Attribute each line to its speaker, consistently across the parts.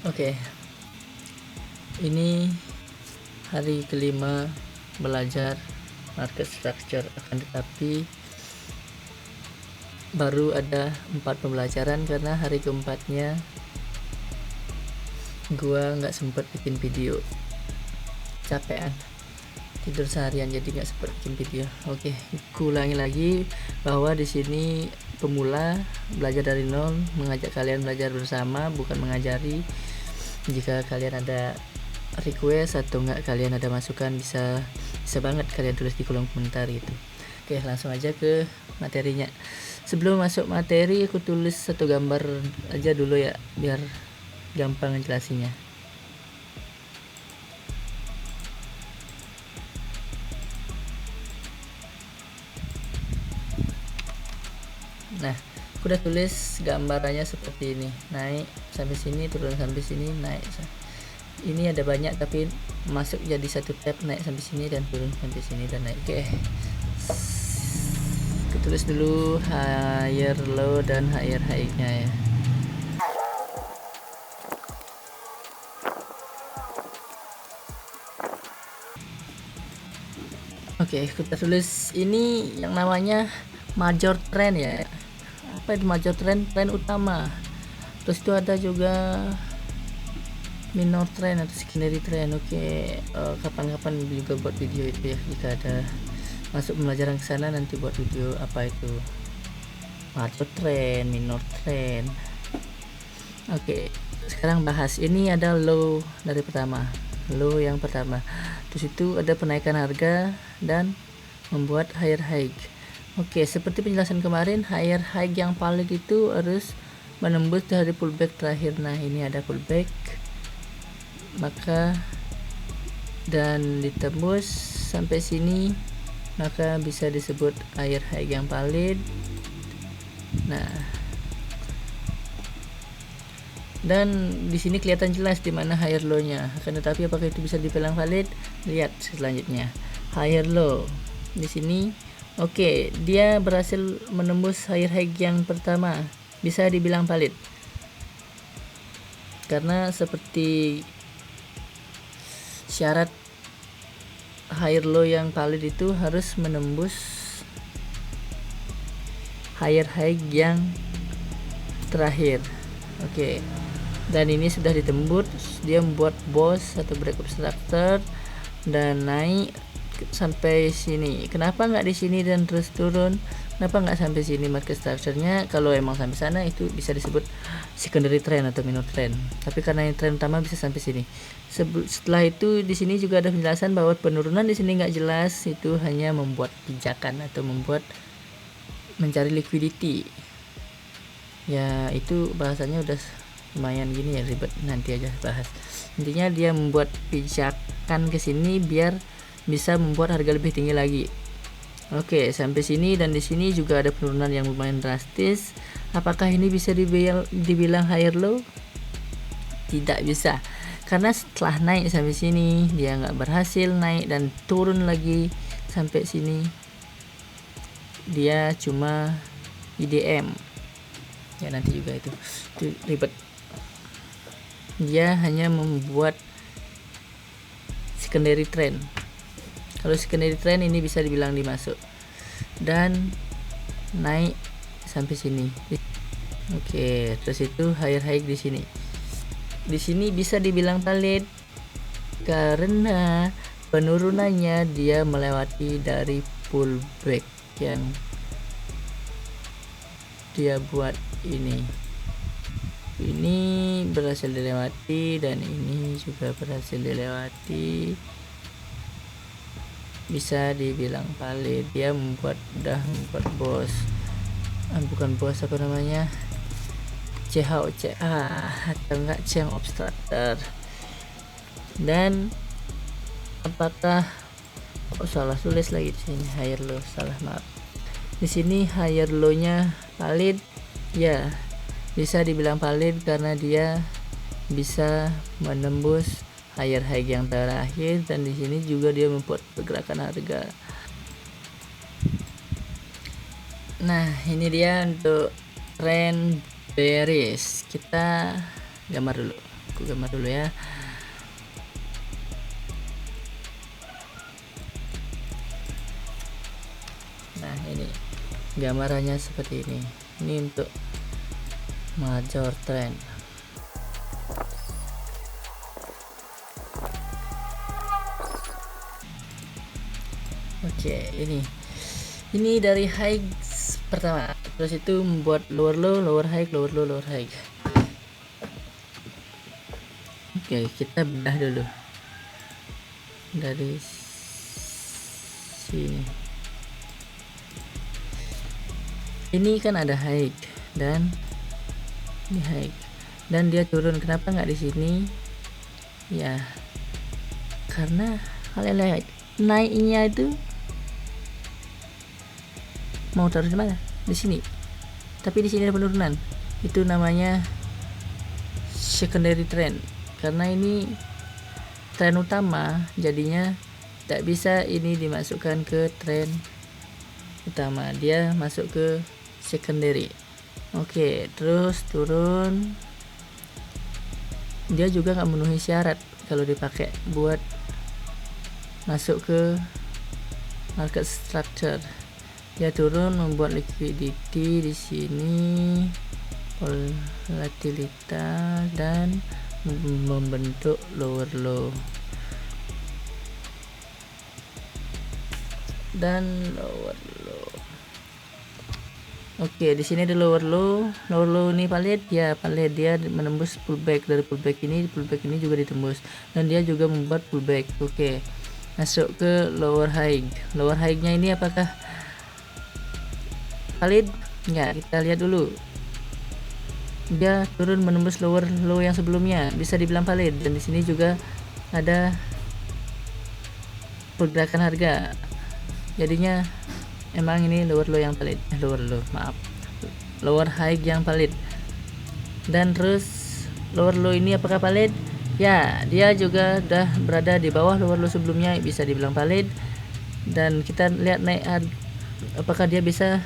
Speaker 1: Oke, ini hari kelima belajar market structure, akan tetapi baru ada 4 pembelajaran karena hari keempatnya gua nggak sempet bikin video, capean tidur seharian jadi nggak sempet bikin video. Oke, ku ulangi lagi bahwa di sini pemula belajar dari nol, mengajak kalian belajar bersama, bukan mengajari. Jika kalian ada request atau enggak kalian ada masukan, bisa banget kalian tulis di kolom komentar gitu. Oke, langsung aja ke materinya. Sebelum masuk materi, aku tulis satu gambar aja dulu ya, biar gampang ngejelasinnya. Nah, aku udah tulis gambarannya seperti ini, naik sampai sini, turun sampai sini, naik. Ini ada banyak tapi masuk jadi satu tab, naik sampai sini dan turun sampai sini dan naik. Oke, kita tulis dulu higher low dan higher high nya ya. Oke, kita tulis ini yang namanya major trend ya. Apa itu major trend? Trend utama. Terus itu ada juga minor trend atau secondary trend. Oke, kapan-kapan juga buat video itu ya, jika ada masuk pembelajaran ke sana nanti buat video apa itu major trend, minor trend. Oke, sekarang bahas ini ada low dari pertama, low yang pertama. Terus itu ada penaikan harga dan membuat higher high. Oke, seperti penjelasan kemarin, higher high yang valid itu harus menembus dari pullback terakhir. Nah, ini ada pullback, maka dan ditembus sampai sini, maka bisa disebut higher high yang valid. Nah, dan di sini kelihatan jelas di mana higher low-nya. Akan tetapi apakah itu bisa dibilang valid? Lihat selanjutnya. Higher low di sini. Oke, dia berhasil menembus higher high yang pertama, bisa dibilang valid. Karena seperti syarat higher low yang valid itu harus menembus higher high yang terakhir. Oke, dan ini sudah ditembus, dia membuat boss atau breakout structure dan naik sampai sini. Kenapa nggak di sini dan terus turun? Kenapa nggak sampai sini market structure-nya? Kalau emang sampai sana itu bisa disebut secondary trend atau minor trend. Tapi karena yang trend utama bisa sampai sini. Setelah itu di sini juga ada penjelasan bahwa penurunan di sini nggak jelas, itu hanya membuat pijakan atau membuat mencari liquidity. Ya, itu bahasanya udah lumayan gini ya, ribet, nanti aja bahas. Intinya dia membuat pijakan ke sini biar bisa membuat harga lebih tinggi lagi. Oke, sampai sini dan di sini juga ada penurunan yang lumayan drastis. Apakah ini bisa dibilang higher low? Tidak bisa, karena setelah naik sampai sini dia nggak berhasil naik dan turun lagi sampai sini, dia cuma IDM ya, nanti juga itu ribet. Dia hanya membuat secondary trend. Kalau secondary trend ini bisa dibilang dimasuk dan naik sampai sini. Oke, terus itu higher high di sini. Di sini bisa dibilang valid karena penurunannya dia melewati dari pullback yang dia buat ini. Ini berhasil dilewati dan ini juga berhasil dilewati, bisa dibilang valid. Dia membuat boss, bukan boss, apa namanya, CHOCA atau enggak chain obstructor. Dan apakah salah tulis lagi di sini higher low, salah, maaf. Di sini higher low-nya valid ya, bisa dibilang valid karena dia bisa menembus higher high yang terakhir dan di sini juga dia membuat pergerakan harga. Nah, ini dia untuk trend bearish. Kita gambar dulu. aku gambar dulu ya. Nah, ini gambarannya seperti ini. Ini untuk major trend. Oke, ini dari high pertama, terus itu membuat lower low, lower high, lower low, lower high. Oke, kita bedah dulu dari sini. Ini kan ada high dan ini high dan dia turun. Kenapa nggak di sini? Ya, karena kalian lihat naiknya itu mau taruh di mana? Di sini. Tapi di sini ada penurunan. Itu namanya secondary trend. Karena ini tren utama, jadinya tak bisa ini dimasukkan ke tren utama. Dia masuk ke secondary. Oke, terus turun. Dia juga nggak memenuhi syarat kalau dipakai buat masuk ke market structure. Dia turun membuat liquidity di sini, volatilitas dan membentuk lower low dan lower low. Oke, di sini ada lower low. Lower low ini valid ya, valid. Dia menembus pullback. Dari pullback ini juga ditembus dan dia juga membuat pullback. Oke, masuk ke lower high. Lower high-nya ini apakah valid? Enggak, kita lihat dulu. Dia turun menembus lower low yang sebelumnya, bisa dibilang valid. Dan di sini juga ada pergerakan harga. Jadinya emang ini lower low yang valid, lower high yang valid. Dan terus lower low ini apakah valid? Ya, dia juga udah berada di bawah lower low sebelumnya, bisa dibilang valid. Dan kita lihat naik, apakah dia bisa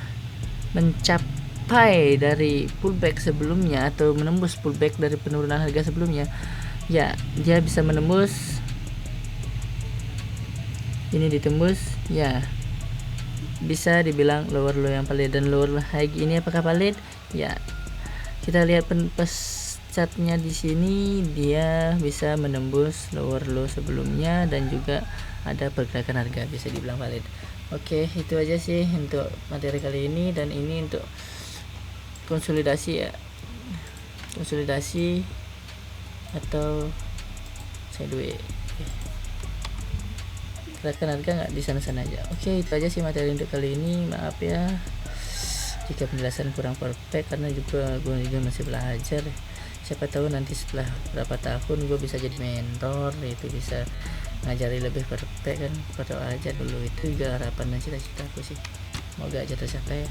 Speaker 1: mencapai dari pullback sebelumnya atau menembus pullback dari penurunan harga sebelumnya. Ya, dia bisa menembus. Ini ditembus, ya. Bisa dibilang lower low yang valid. Dan lower high ini apakah valid? Ya, kita lihat chartnya di sini, dia bisa menembus lower low sebelumnya dan juga ada pergerakan harga, bisa dibilang valid. Oke, itu aja sih untuk materi kali ini. Dan ini untuk konsolidasi ya, konsolidasi atau sideways. Gerakan harga nggak di sana-sana aja. Oke, itu aja sih materi untuk kali ini. Maaf ya jika penjelasan kurang perfect, karena juga gue juga masih belajar. Siapa tahu nanti setelah berapa tahun gue bisa jadi mentor, itu bisa ngajari lebih perfect kan. Pada aja dulu, itu juga harapan dan cita-citaku sih. Semoga aja tercapai.